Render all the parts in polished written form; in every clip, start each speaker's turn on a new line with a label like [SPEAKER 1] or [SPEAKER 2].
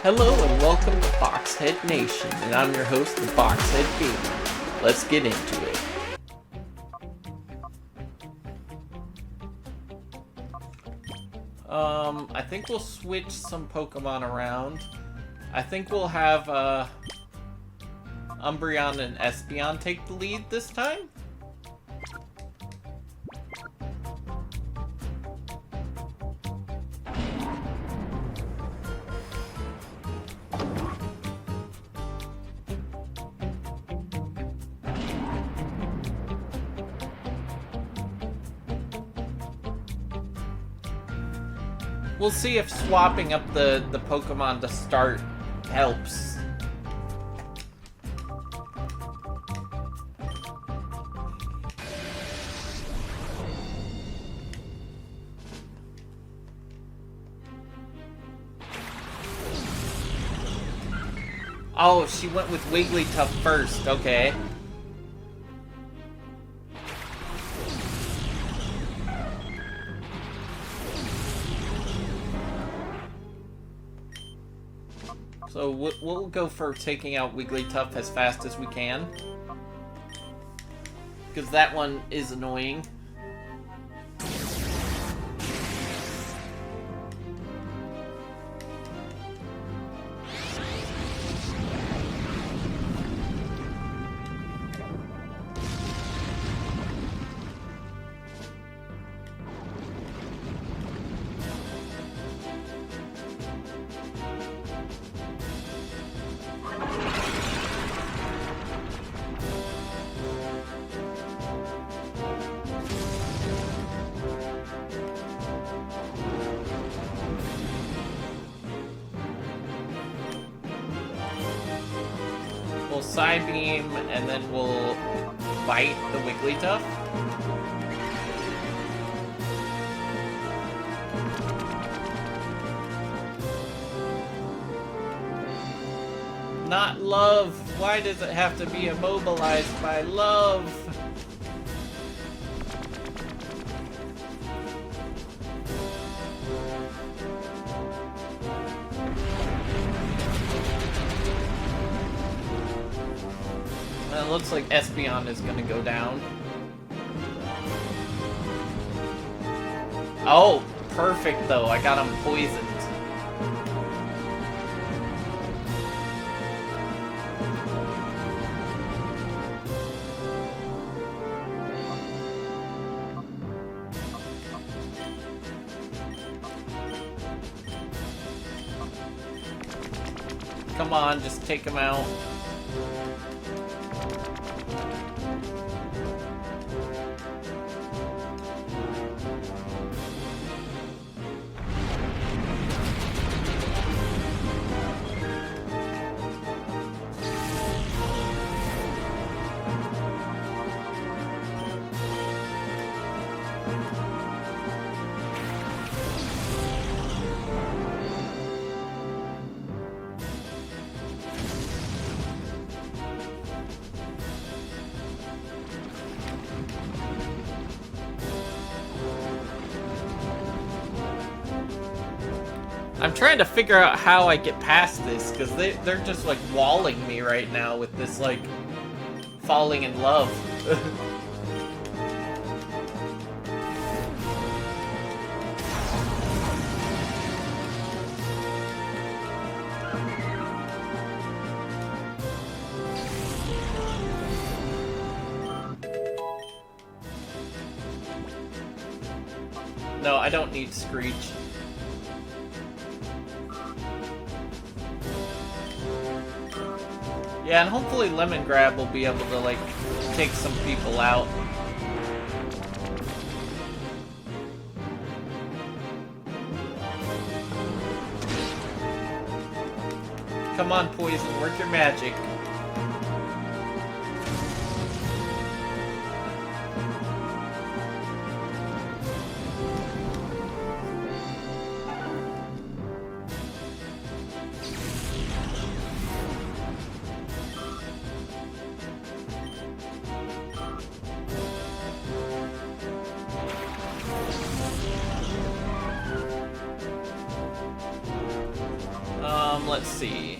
[SPEAKER 1] Hello and welcome to Boxhead Nation, and I'm your host, the Boxhead Gamer. Let's get into it. I think we'll switch some Pokemon around. I think we'll have Umbreon and Espeon take the lead this time. We'll see if swapping up the Pokemon to start helps. Oh, she went with Wigglytuff first, okay. So we'll go for taking out Wigglytuff as fast as we can. Because that one is annoying. We'll Psybeam, and then we'll bite the Wigglytuff. Not love! Why does it have to be immobilized by love? It looks like Espeon is gonna go down. Oh, perfect though. I got him poisoned. Come on, just take him out. I'm trying to figure out how I get past this, because they're just, like, walling me right now with this, like, falling in love. No, I don't need Screech. Yeah, and hopefully Lemon Grab will be able to, like, take some people out. Come on, Poison, work your magic. Let's see.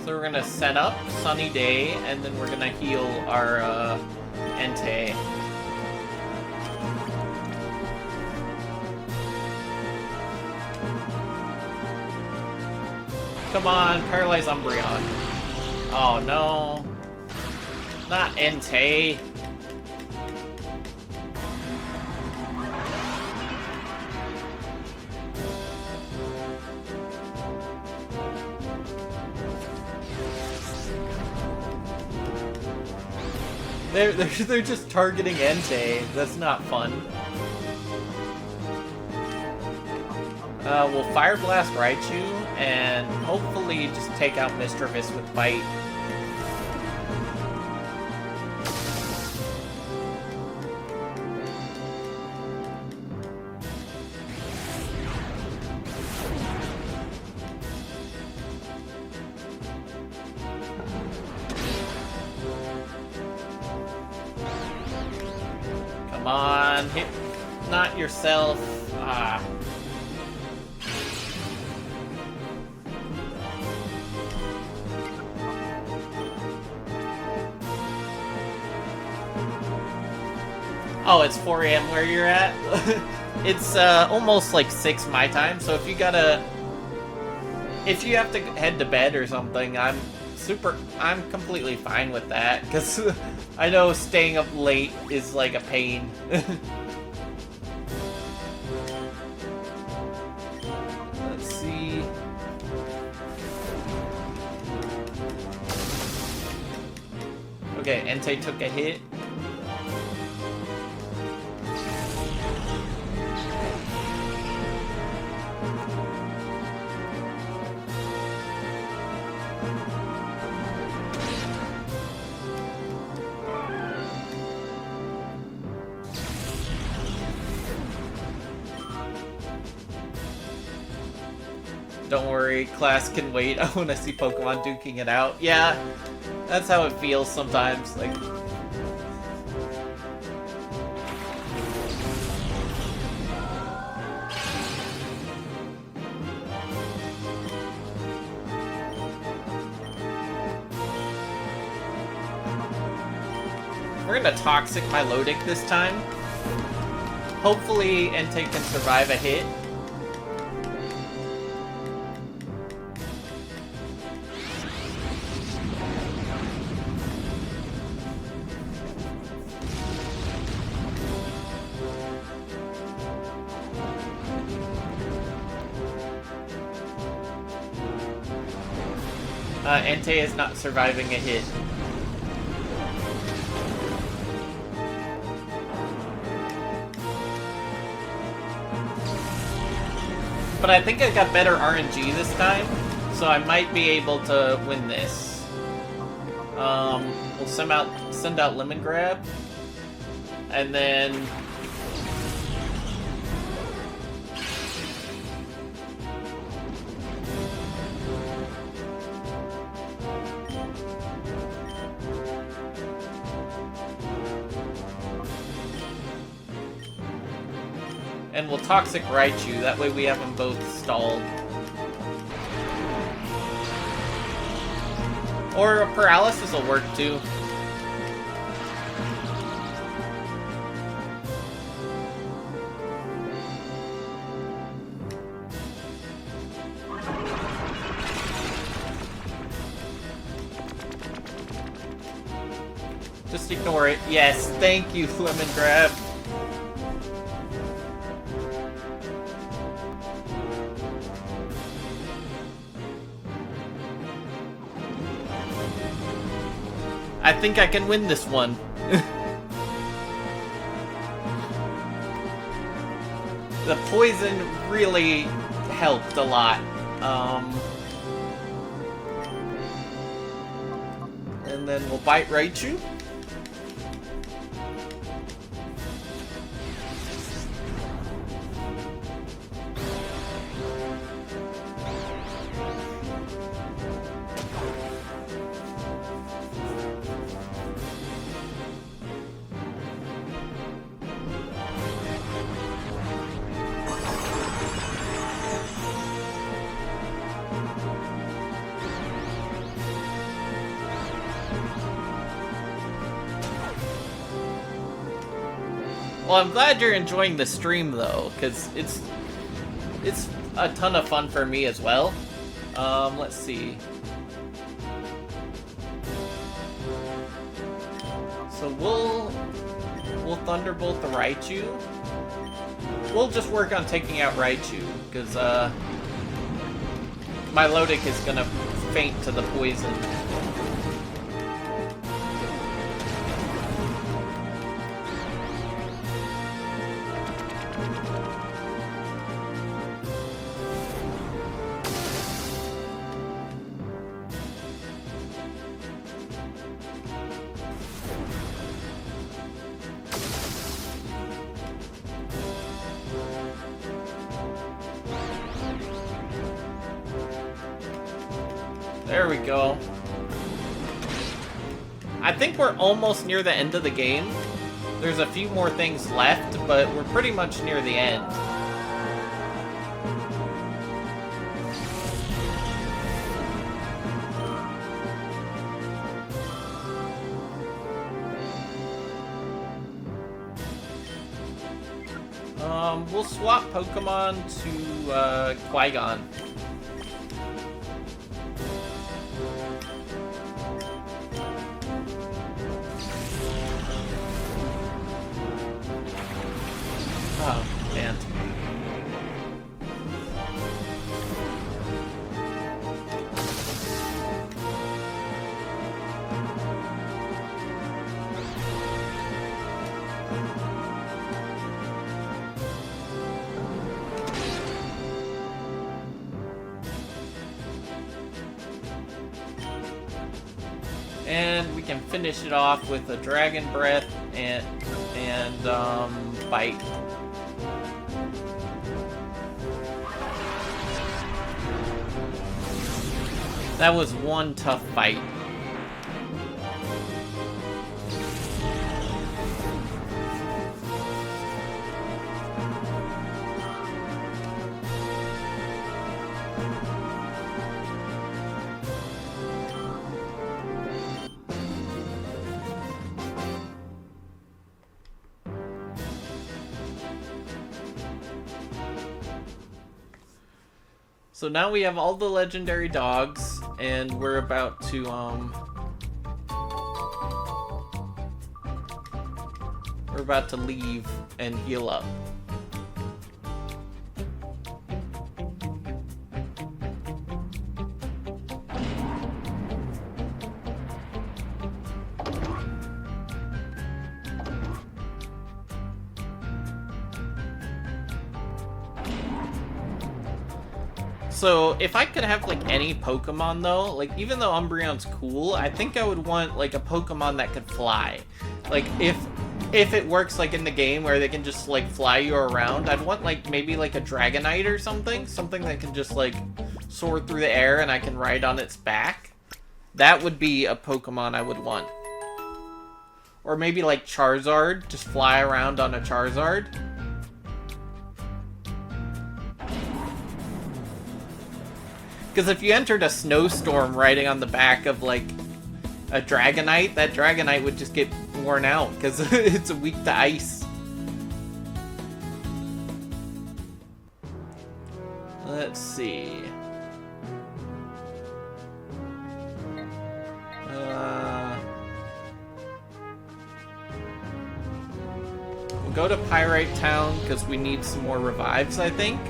[SPEAKER 1] So we're gonna set up Sunny Day, and then we're gonna heal our Entei. Come on, Paralyze Umbreon. Oh no. Not Entei. They're just targeting Entei. That's not fun. We'll Fire Blast Raichu and hopefully just take out Mischievous with Bite. Come on, hit not yourself. Ah. Oh, it's 4 AM where you're at? It's almost like 6 my time, so if you have to head to bed or something, I'm completely fine with that, because I know staying up late is like a pain. Let's see. Okay, Entei took a hit. Don't worry, class can wait. I want to see Pokemon duking it out. Yeah, that's how it feels sometimes. Like, we're gonna Toxic Milotic this time. Hopefully Entei can survive a hit. Entei is not surviving a hit. But I think I got better RNG this time, so I might be able to win this. We'll send out Lemon Grab, and then we'll Toxic Raichu, that way we have them both stalled. Or Paralysis will work too. Just ignore it. Yes, thank you, Lemon Grab. I think I can win this one. The poison really helped a lot. And then we'll bite Raichu. Well, I'm glad you're enjoying the stream, though, because it's a ton of fun for me as well. Let's see. So we'll Thunderbolt the Raichu. We'll just work on taking out Raichu, because my Lodic is gonna faint to the poison. There we go. I think we're almost near the end of the game. There's a few more things left, but we're pretty much near the end. We'll swap Pokemon to Qui-Gon. Oh, man. And we can finish it off with a Dragon Breath and Bite. That was one tough fight. So now we have all the legendary dogs, and we're about to leave and heal up. So, if I could have, like, any Pokemon, though, like, even though Umbreon's cool, I think I would want, like, a Pokemon that could fly. Like, if it works, like, in the game where they can just, like, fly you around, I'd want, like, maybe, like, a Dragonite or something. Something that can just, like, soar through the air and I can ride on its back. That would be a Pokemon I would want. Or maybe, like, Charizard. Just fly around on a Charizard. Because if you entered a snowstorm riding on the back of, like, a Dragonite, that Dragonite would just get worn out, because it's weak to ice. Let's see. We'll go to Pyrite Town, because we need some more revives, I think.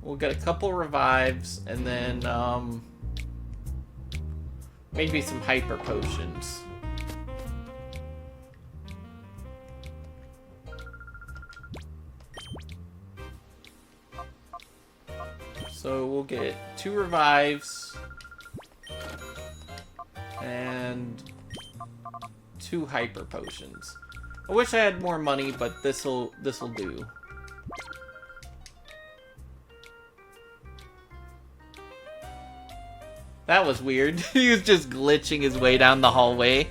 [SPEAKER 1] We'll get a couple revives, and then, maybe some hyper potions. So we'll get 2 revives, and 2 hyper potions. I wish I had more money, but this'll do. That was weird. He was just glitching his way down the hallway.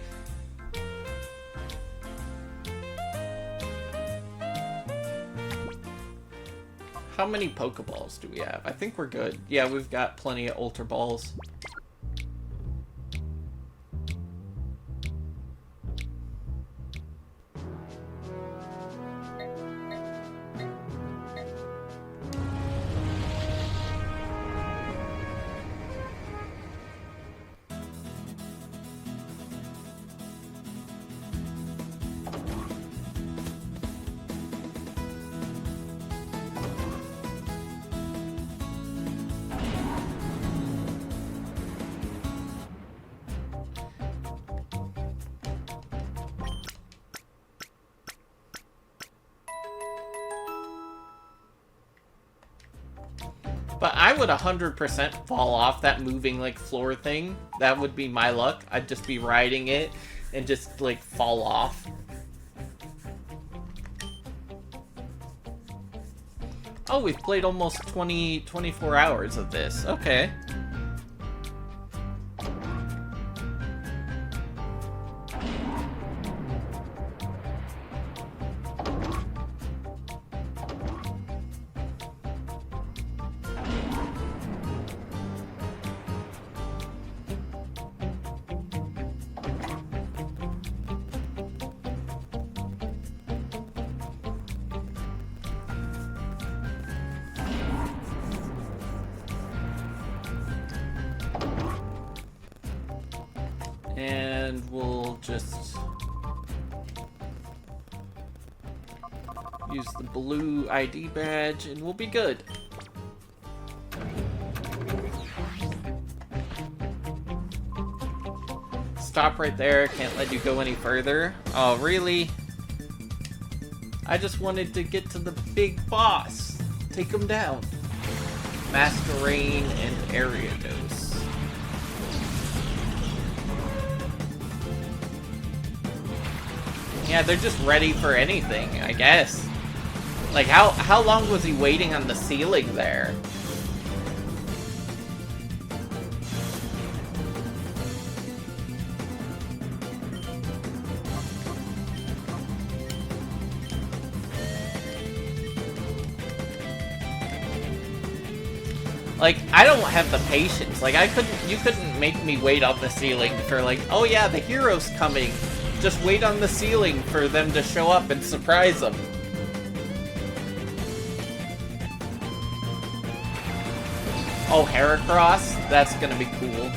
[SPEAKER 1] How many Pokeballs do we have? I think we're good. Yeah, we've got plenty of Ultra Balls. But I would 100% fall off that moving, like, floor thing. That would be my luck. I'd just be riding it and just, like, fall off. Oh, we've played almost 24 hours of this. Okay. And we'll just use the blue ID badge and we'll be good. Stop right there, can't let you go any further. Oh, really? I just wanted to get to the big boss. Take him down. Masquerade and Ariados. Yeah, they're just ready for anything, I guess. Like, how long was he waiting on the ceiling there? Like, I don't have the patience. Like, you couldn't make me wait on the ceiling for, like, oh yeah, the hero's coming. Just wait on the ceiling for them to show up and surprise them. Oh, Heracross? That's gonna be cool.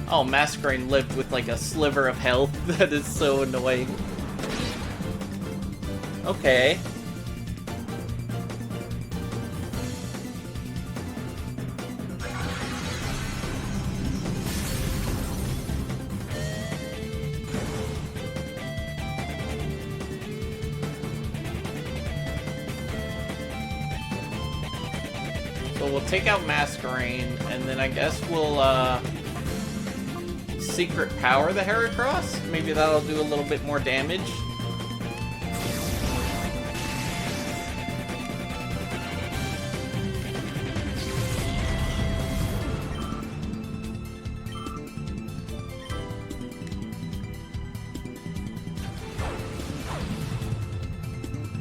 [SPEAKER 1] Oh, Masquerade lived with like a sliver of health. That is so annoying. Okay. So we'll take out Masquerade, and then I guess we'll, secret power the Heracross? Maybe that'll do a little bit more damage.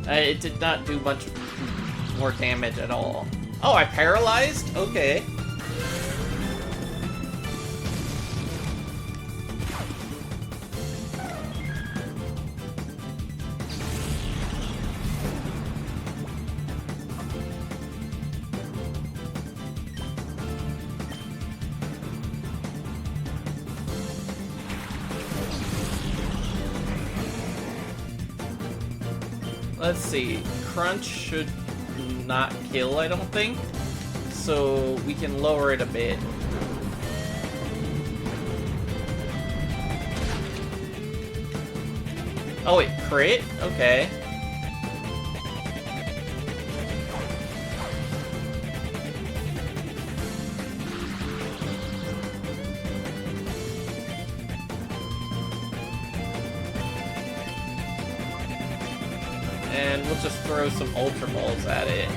[SPEAKER 1] It did not do much more damage at all. Oh, I paralyzed? Okay. Let's see. Crunch should not kill, I don't think. So we can lower it a bit. Oh, it crit? Okay. And we'll just throw some Ultra Balls at it.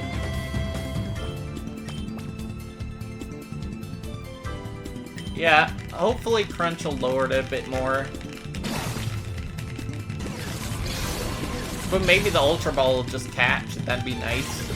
[SPEAKER 1] Yeah, hopefully Crunch will lower it a bit more. But maybe the Ultra Ball will just catch, that'd be nice.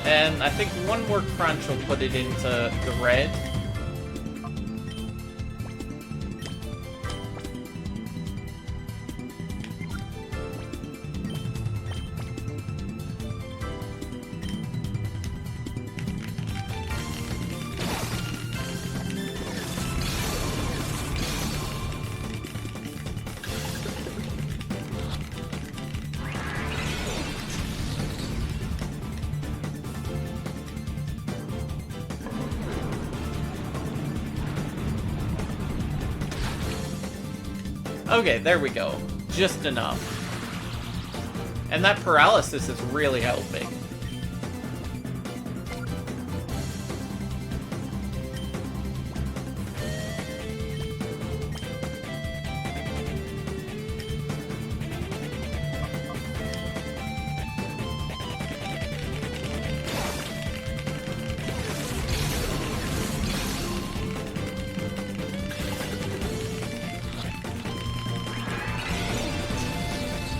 [SPEAKER 1] And I think one more crunch will put it into the red. Okay, there we go. Just enough. And that paralysis is really helping.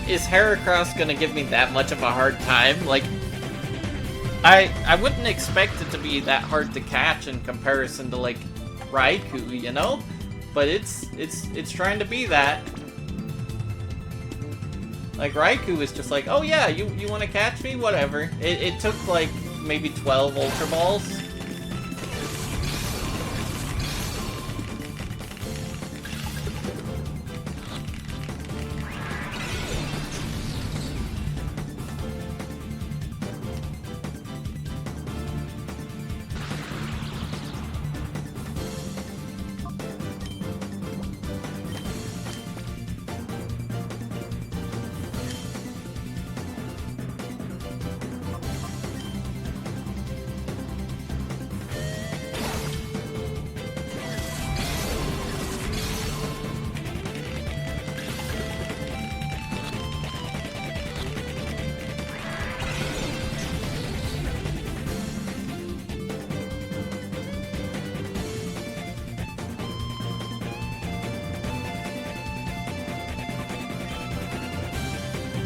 [SPEAKER 1] Is Heracross gonna give me that much of a hard time? Like, I wouldn't expect it to be that hard to catch in comparison to, like, Raikou, you know? But it's trying to be that. Like, Raikou is just like, oh yeah, you wanna catch me? Whatever. It took, like, maybe 12 Ultra Balls.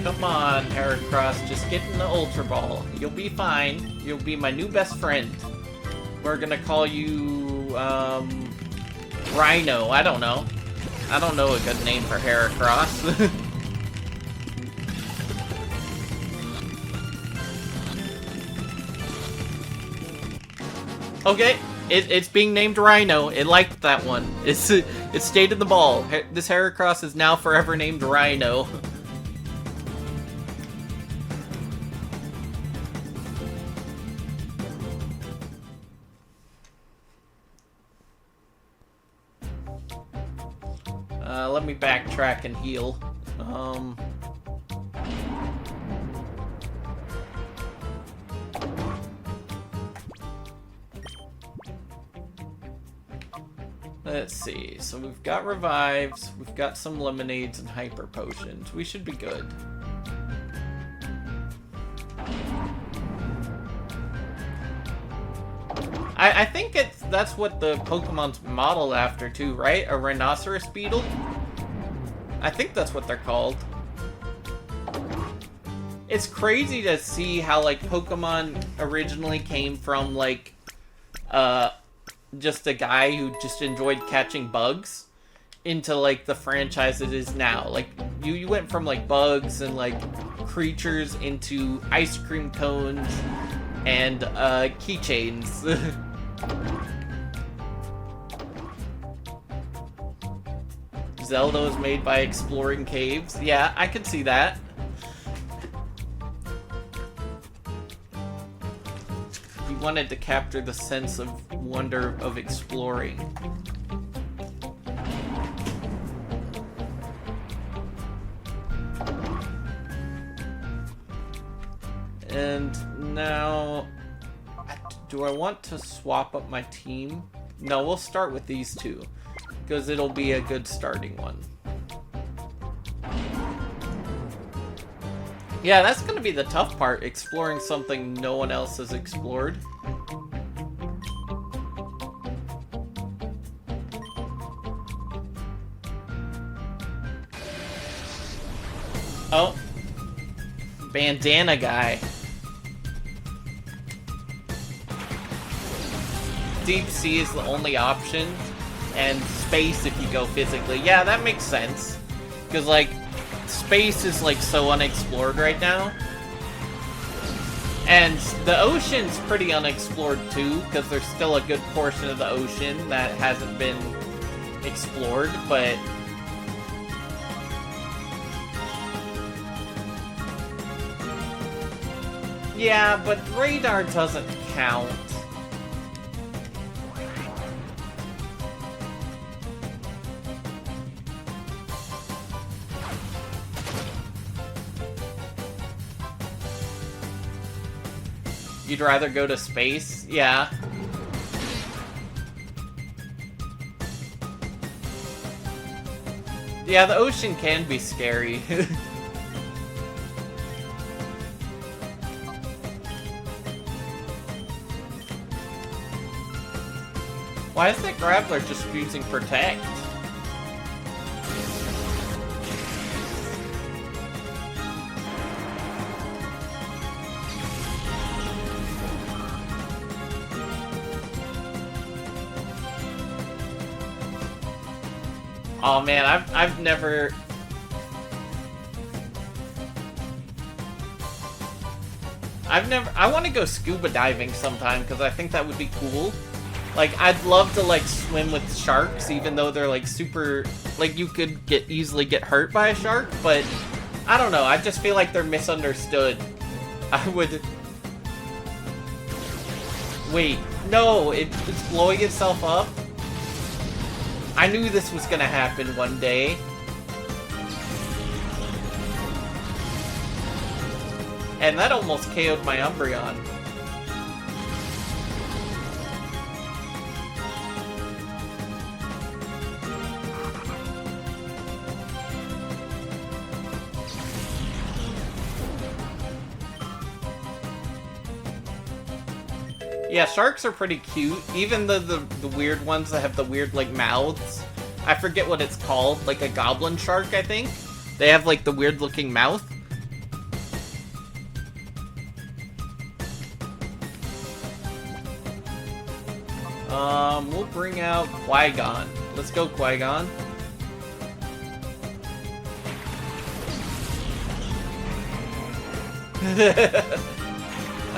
[SPEAKER 1] Come on, Heracross, just get in the Ultra Ball. You'll be fine. You'll be my new best friend. We're gonna call you, Rhino. I don't know. I don't know a good name for Heracross. Okay, it's being named Rhino. It liked that one. It stayed in the ball. This Heracross is now forever named Rhino. Let me backtrack and heal. Let's see. So we've got revives, we've got some lemonades and hyper potions. We should be good. I think that's what the Pokemon's modeled after too, right? A rhinoceros beetle? I think that's what they're called. It's crazy to see how, like, Pokemon originally came from, like, just a guy who just enjoyed catching bugs into like the franchise it is now. Like you went from like bugs and like creatures into ice cream cones and keychains. Zelda was made by exploring caves. Yeah, I could see that. He wanted to capture the sense of wonder of exploring. And now, do I want to swap up my team? No, we'll start with these two, because it'll be a good starting one. Yeah, that's gonna be the tough part, exploring something no one else has explored. Oh. Bandana guy. Deep sea is the only option, and space if you go physically. Yeah, that makes sense. Because, like, space is, like, so unexplored right now. And the ocean's pretty unexplored, too, because there's still a good portion of the ocean that hasn't been explored, but... yeah, but radar doesn't count. You'd rather go to space? Yeah. Yeah, the ocean can be scary. Why is that Grappler just using Protect? Oh man, I've never... I want to go scuba diving sometime, because I think that would be cool. Like, I'd love to, like, swim with sharks, even though they're, like, super... like, you could easily get hurt by a shark, but... I don't know, I just feel like they're misunderstood. I would... Wait, no, it's blowing itself up? I knew this was gonna happen one day. And that almost KO'd my Umbreon. Yeah, sharks are pretty cute. Even the weird ones that have the weird, like, mouths. I forget what it's called. Like a goblin shark, I think. They have, like, the weird-looking mouth. We'll bring out Qui-Gon. Let's go, Qui-Gon.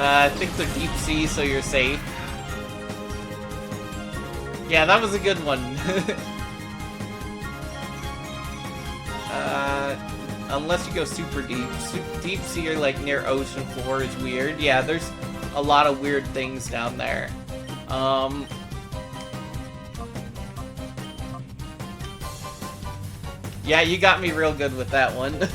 [SPEAKER 1] I think they're deep sea, so you're safe. Yeah, that was a good one. Unless you go super deep. Deep sea or like near ocean floor is weird. Yeah, there's a lot of weird things down there. Yeah, you got me real good with that one.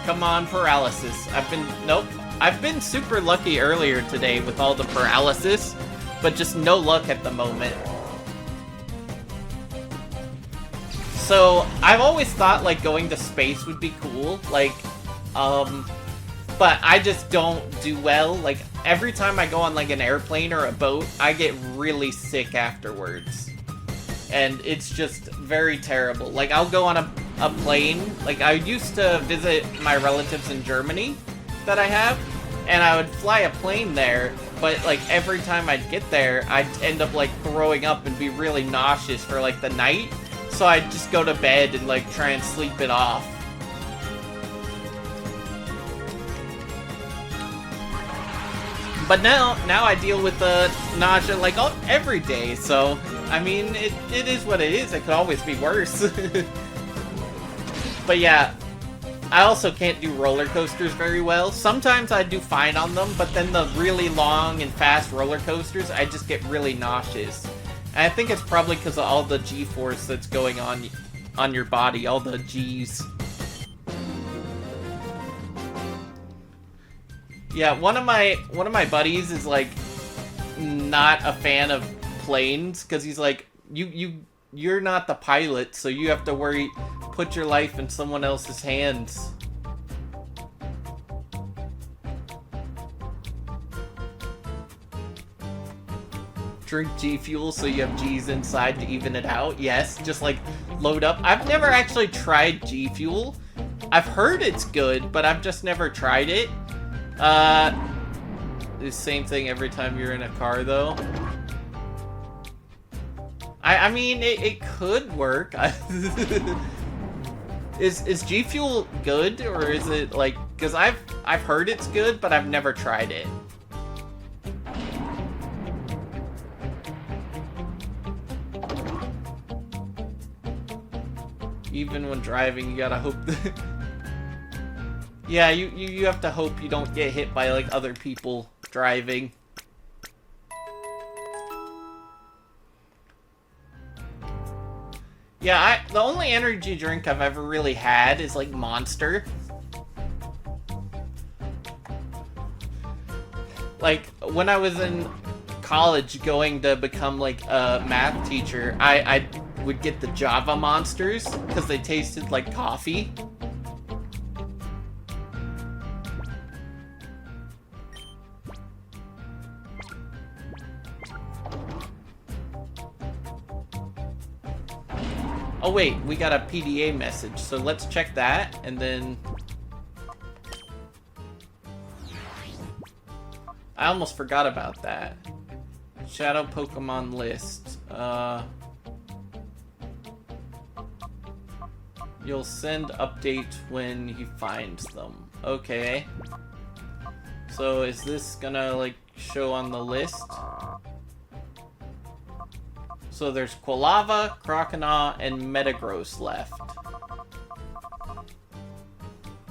[SPEAKER 1] Come on, paralysis. I've been super lucky earlier today with all the paralysis. but just no luck at the moment. So, I've always thought, like, going to space would be cool, like, but I just don't do well. Like, every time I go on, like, an airplane or a boat, I get really sick afterwards. And it's just very terrible. Like, I'll go on a plane. Like, I used to visit my relatives in Germany that I have, and I would fly a plane there, but, like, every time I'd get there, I'd end up, like, throwing up and be really nauseous for, like, the night. So I'd just go to bed and, like, try and sleep it off. But now I deal with the nausea, like, every day, so, I mean, it is what it is. It could always be worse. But yeah, I also can't do roller coasters very well. Sometimes I do fine on them, but then the really long and fast roller coasters, I just get really nauseous. And I think it's probably because of all the G-force that's going on your body, all the G's. Yeah, one of my buddies is like not a fan of planes because he's like, you're not the pilot, so you have to put your life in someone else's hands. Drink G Fuel so you have G's inside to even it out. Yes, just like load up. I've never actually tried G Fuel. I've heard it's good, but I've just never tried it. The same thing every time you're in a car, though. I mean, it could work. Is G Fuel good, or is it like? Because I've heard it's good, but I've never tried it. Even when driving, you gotta hope that... Yeah, you have to hope you don't get hit by, like, other people driving. Yeah, the only energy drink I've ever really had is, like, Monster. Like, when I was in college going to become, like, a math teacher, I would get the Java Monsters because they tasted like coffee. Oh wait, we got a PDA message, so let's check that, and then... I almost forgot about that. Shadow Pokemon list. You'll send updates when he finds them. Okay. So is this gonna, like, show on the list? So there's Quilava, Croconaw, and Metagross left.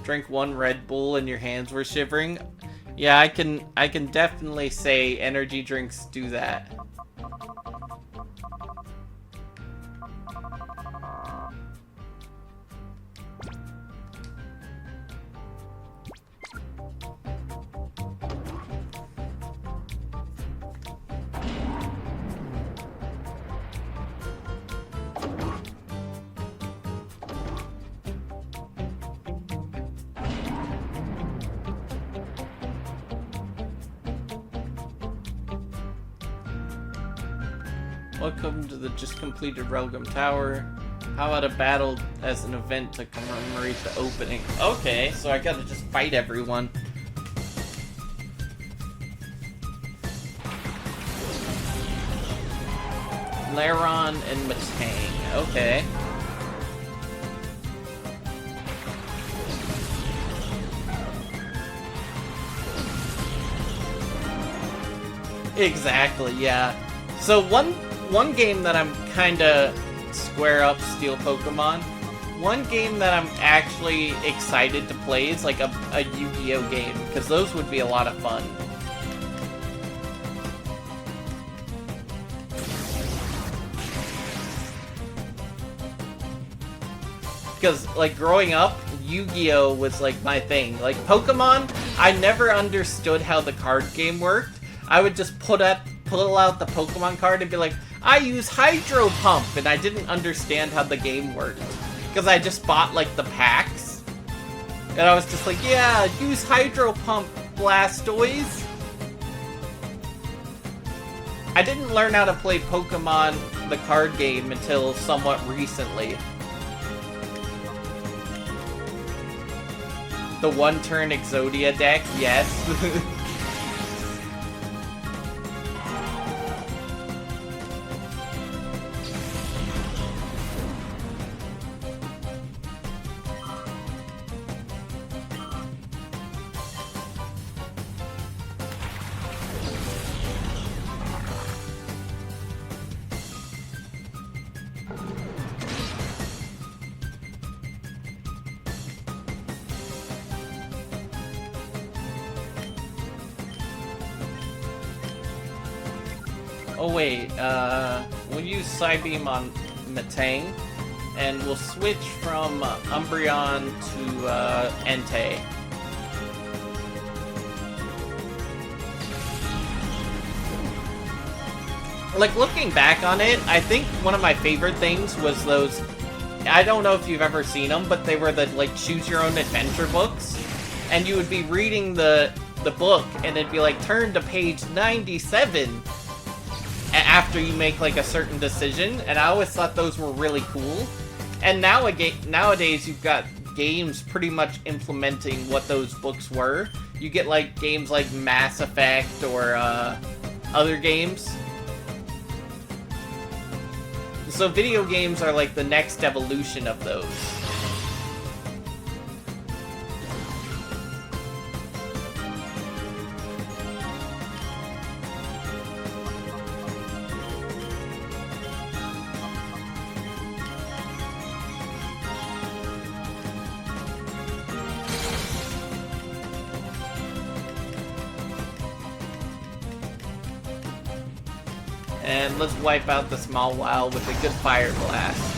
[SPEAKER 1] Drink one Red Bull and your hands were shivering. Yeah, I can definitely say energy drinks do that. Welcome to the just completed Relgum Tower. How about a battle as an event to commemorate the opening? Okay, so I gotta just fight everyone. Laron and Matang. Okay. Exactly, yeah. So one game that I'm kinda square up Steel Pokemon. One game that I'm actually excited to play is like a Yu-Gi-Oh game, because those would be a lot of fun. Because, like, growing up, Yu-Gi-Oh was, like, my thing. Like, Pokemon, I never understood how the card game worked. I would just put pull out the Pokemon card and be like, I use Hydro Pump, and I didn't understand how the game worked. Because I just bought, like, the packs. And I was just like, yeah, use Hydro Pump, Blastoise. I didn't learn how to play Pokemon, the card game, until somewhat recently. The one-turn Exodia deck, yes. Oh wait, we'll use Psybeam on Metang, and we'll switch from Umbreon to Entei. Like, looking back on it, I think one of my favorite things was those, I don't know if you've ever seen them, but they were the, like, choose-your-own-adventure books, and you would be reading the book, and it'd be like, turn to page 97, after you make, like, a certain decision, and I always thought those were really cool. And nowadays, you've got games pretty much implementing what those books were. You get, like, games like Mass Effect or other games. So video games are, like, the next evolution of those. And let's wipe out the small wow with a good fire blast.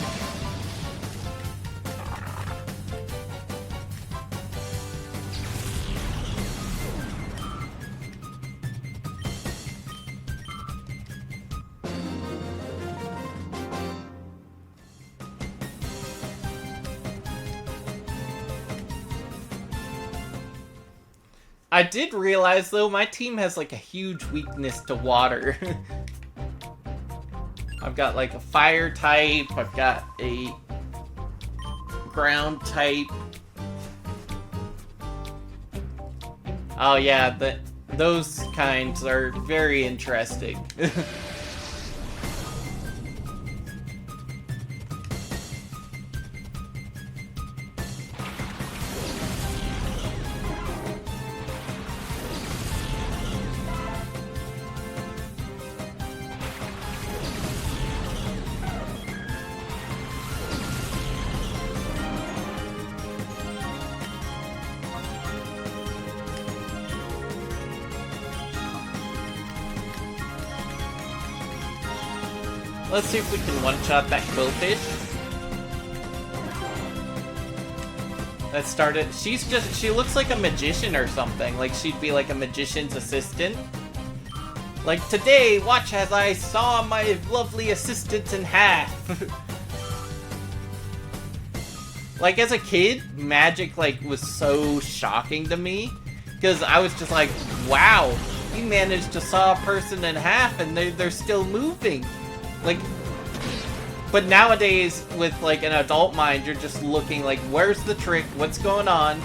[SPEAKER 1] I did realize, though, my team has, like, a huge weakness to water. I've got, like, a fire type, I've got a ground type. Oh yeah, those kinds are very interesting. Let's see if we can one-shot that Quillfish. That started. She looks like a magician or something. Like she'd be like a magician's assistant. Like, today, watch as I saw my lovely assistant in half. Like, as a kid, magic, like, was so shocking to me. Because I was just like, wow, you managed to saw a person in half and they're still moving. Like, but nowadays, with, like, an adult mind, you're just looking like, where's the trick? What's going on?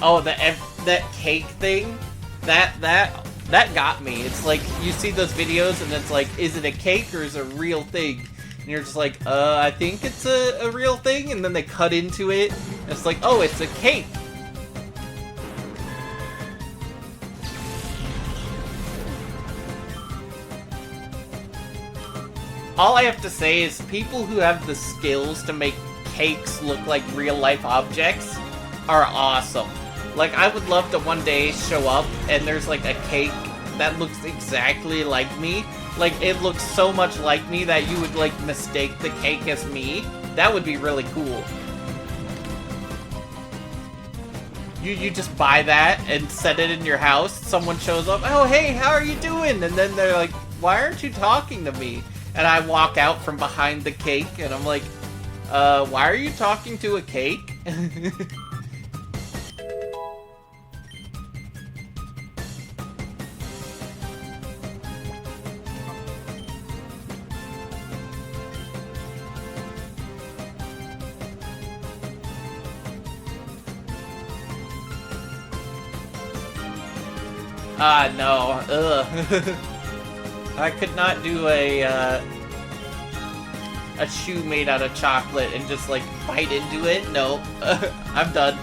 [SPEAKER 1] Oh, that cake thing, that got me. It's like, you see those videos and it's like, is it a cake or is it a real thing? And you're just like, I think it's a real thing, and then they cut into it, and it's like, oh, it's a cake. All I have to say is, people who have the skills to make cakes look like real-life objects are awesome. Like, I would love to one day show up and there's like a cake that looks exactly like me. Like, it looks so much like me that you would like mistake the cake as me. That would be really cool. You just buy that and set it in your house. Someone shows up, oh hey, how are you doing? And then they're like, why aren't you talking to me? And I walk out from behind the cake and I'm like, why are you talking to a cake? No. Ugh. I could not do a shoe made out of chocolate and just, like, bite into it. No. I'm done.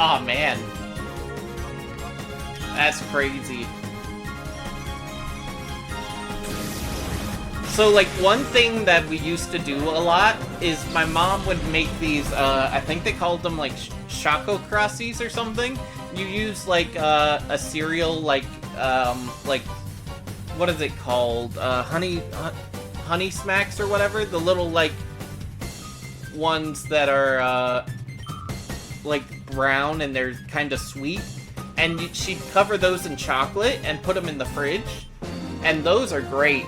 [SPEAKER 1] Oh man. That's crazy. So, like, one thing that we used to do a lot is my mom would make these, I think they called them, like, Choco Crossies or something. You use, like, a cereal, like, what is it called? Honey Smacks or whatever? The little, like, ones that are, like, brown and they're kind of sweet. And she'd cover those in chocolate and put them in the fridge. And those are great.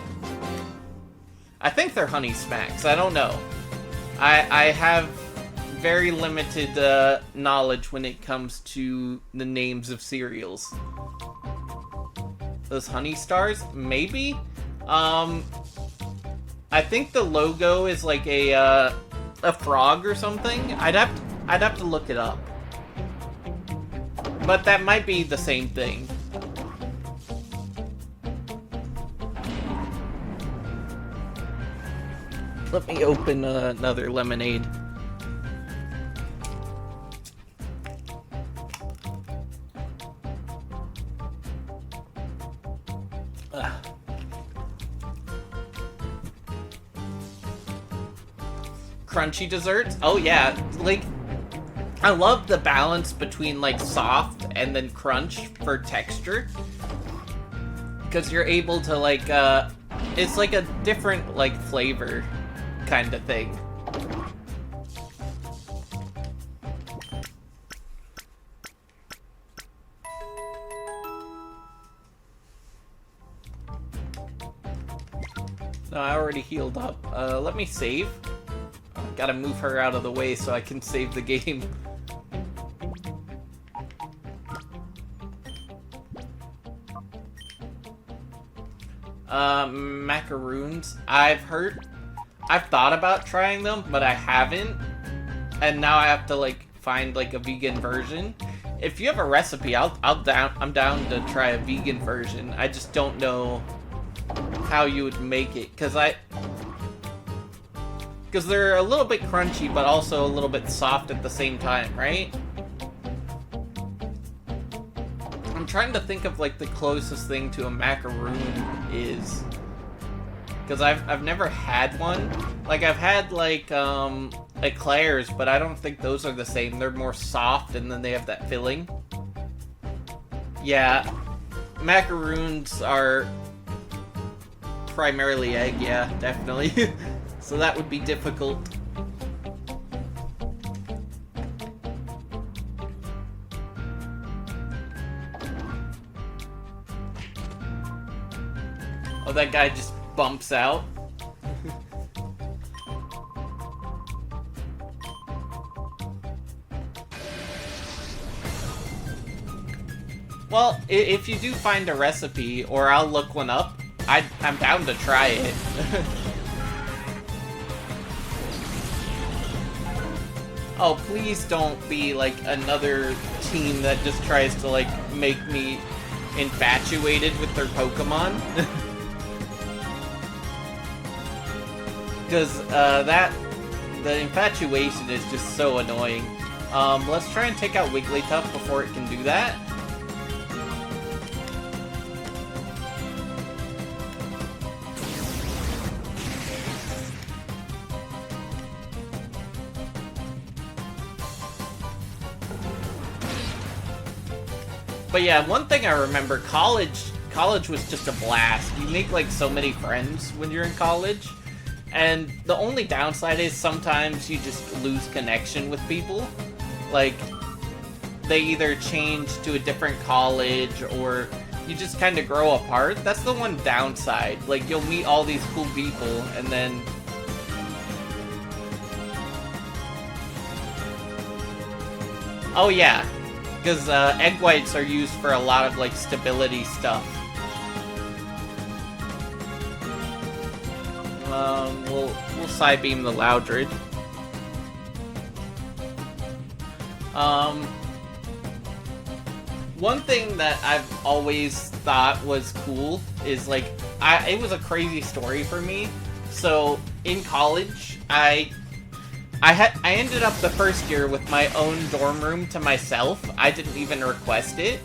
[SPEAKER 1] I think they're Honey Smacks. I don't know. I have very limited knowledge when it comes to the names of cereals. Those Honey Stars? Maybe? I think the logo is like a frog or something. I'd have to look it up. But that might be the same thing. Let me open another lemonade. Crunchy desserts? Oh yeah, like, I love the balance between, like, soft and then crunch for texture. Because you're able to, like, it's like a different, like, flavor kind of thing. No, I already healed up. Let me save. Gotta move her out of the way so I can save the game. Macaroons. I've thought about trying them, but I haven't. And now I have to, like, find, like, a vegan version. If you have a recipe, I'm down to try a vegan version. I just don't know how you would make it, because they're a little bit crunchy, but also a little bit soft at the same time, right? I'm trying to think of, like, the closest thing to a macaroon is. Because I've never had one. Like, I've had, like, eclairs, but I don't think those are the same. They're more soft, and then they have that filling. Yeah. Macaroons are primarily egg, yeah, definitely. So that would be difficult. Oh, that guy just bumps out. Well, if you do find a recipe, or I'll look one up, I'm down to try it. Oh, please don't be, like, another team that just tries to, like, make me infatuated with their Pokemon. Because, the infatuation is just so annoying. Let's try and take out Wigglytuff before it can do that. But yeah, one thing I remember, college was just a blast. You make, like, so many friends when you're in college. And the only downside is sometimes you just lose connection with people. Like, they either change to a different college or you just kind of grow apart. That's the one downside. Like, you'll meet all these cool people and then... Oh yeah, because egg whites are used for a lot of, like, stability stuff. We'll Psybeam the Loudred. One thing that I've always thought was cool is, like, it was a crazy story for me. So, in college, I ended up the first year with my own dorm room to myself. I didn't even request it.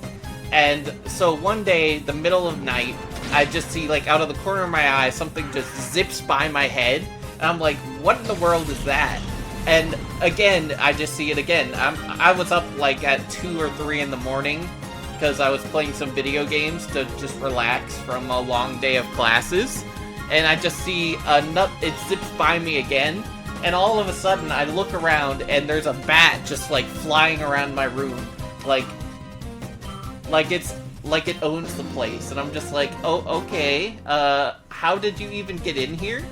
[SPEAKER 1] And so one day, the middle of night, I just see, like, out of the corner of my eye, something just zips by my head. And I'm like, what in the world is that? And again, I just see it again. I was up, like, at 2 or 3 in the morning because I was playing some video games to just relax from a long day of classes. And I just see it zips by me again. And all of a sudden, I look around and there's a bat just, like, flying around my room. Like it owns the place. And I'm just like, oh, okay. How did you even get in here?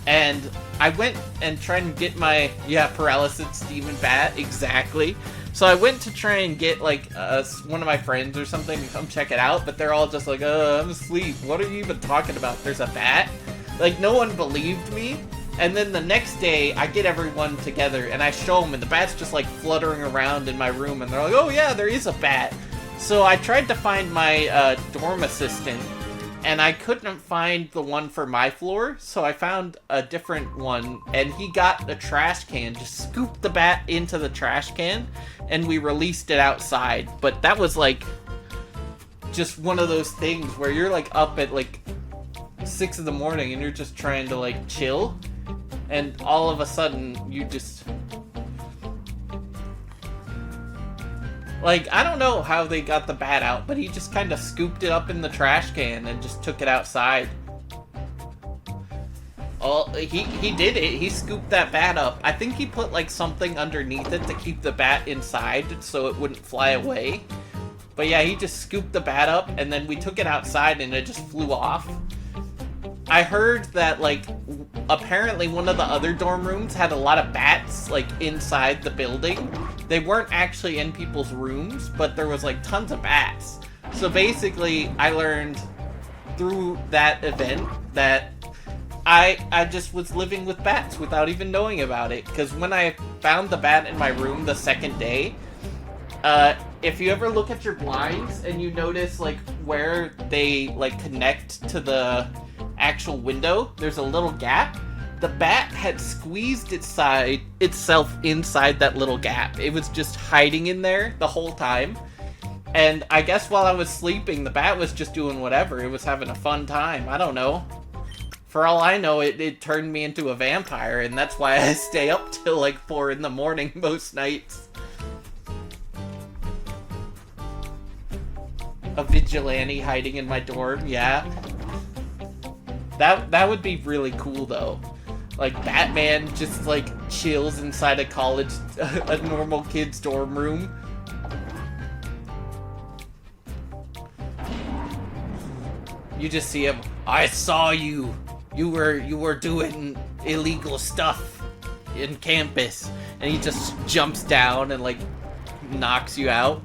[SPEAKER 1] And I went and tried and get my, paralysis demon bat, exactly. So I went to try and get, like, one of my friends or something to come check it out, but they're all just like, I'm asleep. What are you even talking about? There's a bat? Like, no one believed me. And then the next day, I get everyone together, and I show them, and the bat's just, like, fluttering around in my room, and they're like, oh yeah, there is a bat. So I tried to find my dorm assistant, and I couldn't find the one for my floor, so I found a different one, and he got a trash can, just scooped the bat into the trash can, and we released it outside. But that was, like, just one of those things where you're, like, up at, like, 6 in the morning, and you're just trying to, like, chill, and all of a sudden, you just... Like, I don't know how they got the bat out, but he just kind of scooped it up in the trash can and just took it outside. Oh, he did it. He scooped that bat up. I think he put, like, something underneath it to keep the bat inside so it wouldn't fly away. But yeah, he just scooped the bat up, and then we took it outside and it just flew off. I heard that, like, apparently one of the other dorm rooms had a lot of bats, like, inside the building. They weren't actually in people's rooms, but there was, like, tons of bats. So basically, I learned through that event that I just was living with bats without even knowing about it. Because when I found the bat in my room the second day, if you ever look at your blinds and you notice, like, where they, like, connect to the actual window, there's a little gap. The bat had squeezed itself inside that little gap. It was just hiding in there the whole time. And I guess while I was sleeping, the bat was just doing whatever. It was having a fun time. I don't know. For all I know, it turned me into a vampire, and that's why I stay up till like 4 in the morning most nights. A vigilante hiding in my dorm, yeah. That would be really cool, though. Like, Batman just, like, chills inside a normal kid's dorm room. You just see him, I saw you. You were doing illegal stuff in campus. And he just jumps down and, like, knocks you out.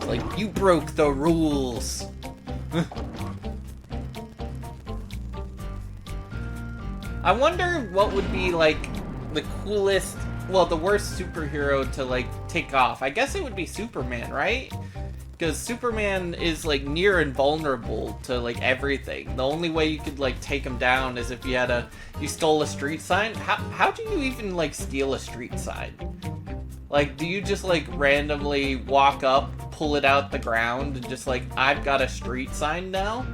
[SPEAKER 1] It's like, you broke the rules. I wonder what would be, like, the coolest, well, the worst superhero to, like, take off. I guess it would be Superman, right? Because Superman is, like, near invulnerable to, like, everything. The only way you could, like, take him down is if you stole a street sign. How do you even, like, steal a street sign? Like, do you just, like, randomly walk up, pull it out the ground, and just, like, I've got a street sign now?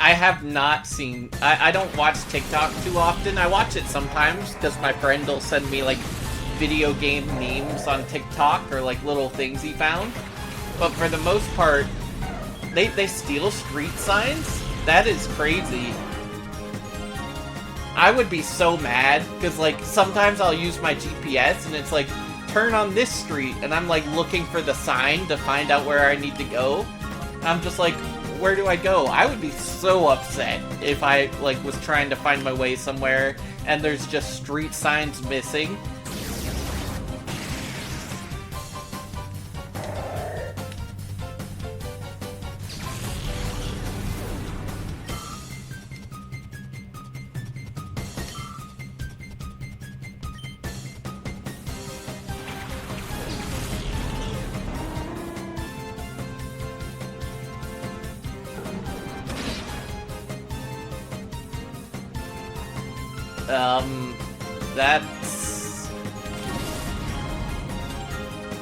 [SPEAKER 1] I have not seen... I don't watch TikTok too often. I watch it sometimes, because my friend will send me, like, video game memes on TikTok, or, like, little things he found. But for the most part, they steal street signs? That is crazy. I would be so mad, because, like, sometimes I'll use my GPS, and it's like, turn on this street, and I'm, like, looking for the sign to find out where I need to go. I'm just like, where do I go? I would be so upset if I, like, was trying to find my way somewhere and there's just street signs missing. That's...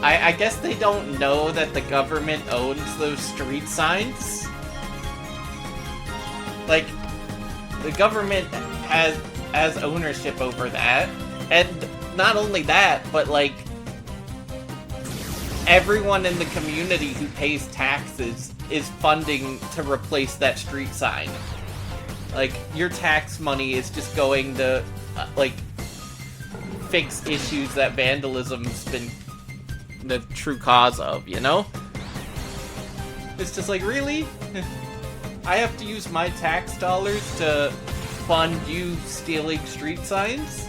[SPEAKER 1] I guess they don't know that the government owns those street signs. Like, the government has ownership over that. And not only that, but, like, everyone in the community who pays taxes is funding to replace that street sign. Like, your tax money is just going to, like, fix issues that vandalism's been the true cause of, you know? It's just like, really? I have to use my tax dollars to fund you stealing street signs?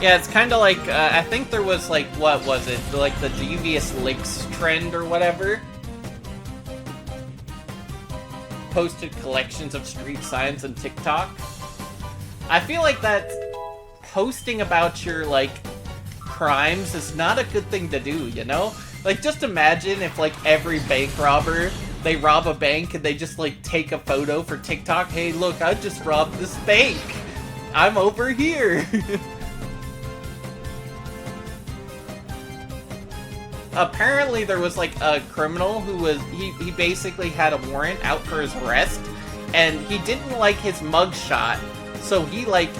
[SPEAKER 1] Yeah, it's kind of like, I think there was, like, what was it? Like, the devious licks trend or whatever? Posted collections of street signs on TikTok. I feel like that posting about your, like, crimes is not a good thing to do, you know? Like, just imagine if, like, every bank robber, they rob a bank and they just, like, take a photo for TikTok. Hey, look, I just robbed this bank. I'm over here. Apparently there was, like, a criminal who was, he basically had a warrant out for his arrest, and he didn't like his mugshot, so he, like,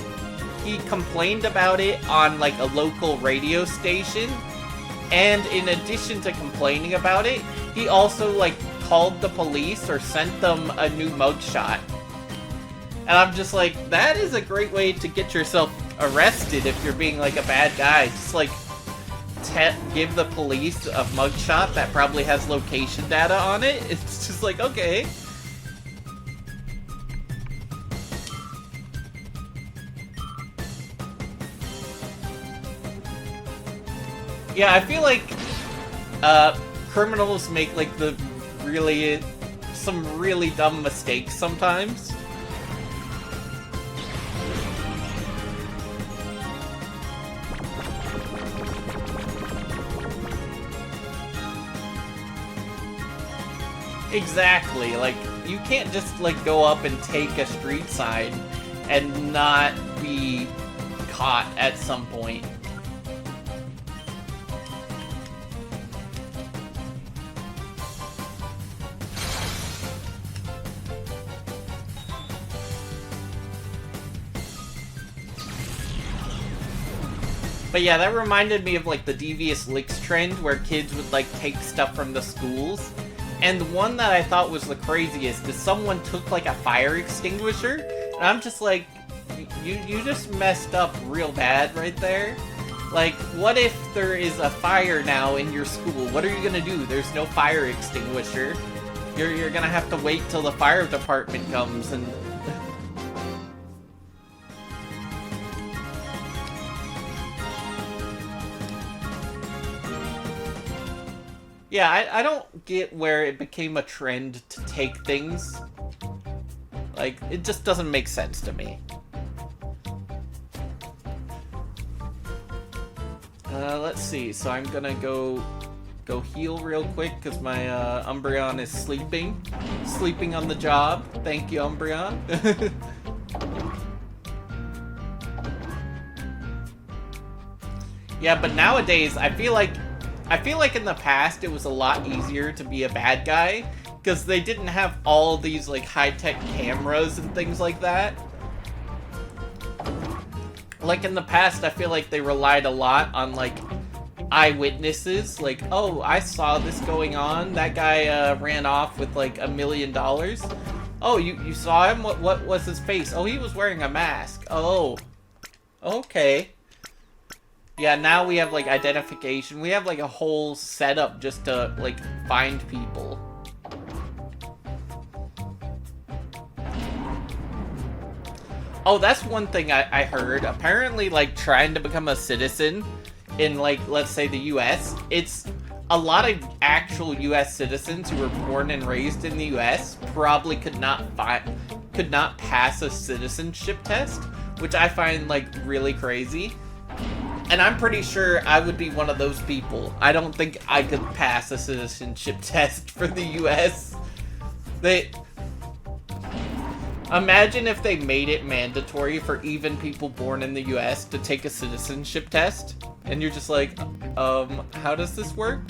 [SPEAKER 1] he complained about it on, like, a local radio station, and in addition to complaining about it, he also, like, called the police or sent them a new mugshot. And I'm just like, that is a great way to get yourself arrested if you're being, like, a bad guy. Just, like, give the police a mugshot that probably has location data on it. It's just like, okay. Yeah, I feel like criminals make, like, some really dumb mistakes sometimes. Exactly, like, you can't just, like, go up and take a street sign and not be caught at some point. But yeah, that reminded me of like the Devious Licks trend where kids would like take stuff from the schools. And the one that I thought was the craziest is someone took like a fire extinguisher, and I'm just like, you just messed up real bad right there. Like, what if there is a fire now in your school? What are you gonna do? There's no fire extinguisher. You're gonna have to wait till the fire department comes and... Yeah, I don't get where it became a trend to take things. Like, it just doesn't make sense to me. Let's see. So I'm gonna go heal real quick because my Umbreon is sleeping on the job. Thank you, Umbreon. Yeah, but nowadays I feel like in the past it was a lot easier to be a bad guy because they didn't have all these like high-tech cameras and things like that. Like in the past, I feel like they relied a lot on like eyewitnesses. Like, oh, I saw this going on. That guy ran off with like $1 million. Oh, you saw him? What was his face? Oh, he was wearing a mask. Oh, okay. Yeah, now we have like identification. We have like a whole setup just to like find people. Oh, that's one thing I heard. Apparently, like, trying to become a citizen in, like, let's say the U.S., it's a lot of actual U.S. citizens who were born and raised in the U.S. probably could not pass a citizenship test, which I find, like, really crazy. And I'm pretty sure I would be one of those people. I don't think I could pass a citizenship test for the U.S. Imagine if they made it mandatory for even people born in the US to take a citizenship test, and you're just like, how does this work?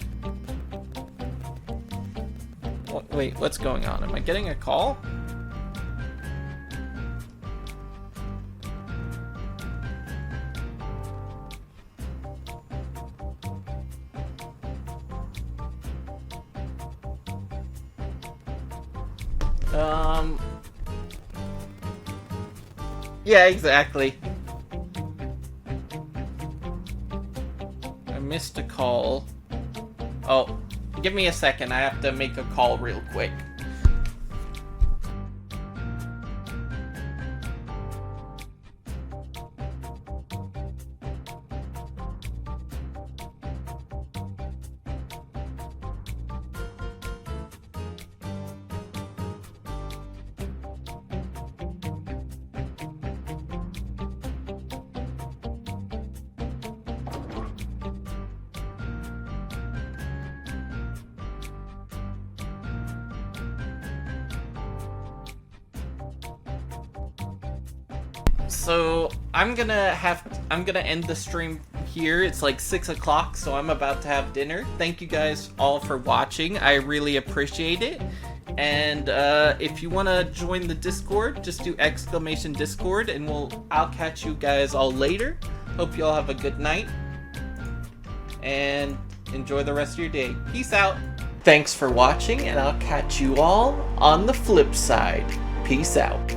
[SPEAKER 1] Wait, what's going on? Am I getting a call? Yeah, exactly. I missed a call. Oh, give me a second. I have to make a call real quick. So I'm gonna end the stream here. It's like 6 o'clock, so I'm about to have dinner. Thank you guys all for watching. I really appreciate it. And if you want to join the Discord, just do !Discord, and I'll catch you guys all later. Hope you all have a good night and enjoy the rest of your day. Peace out. Thanks for watching, and I'll catch you all on the flip side. Peace out.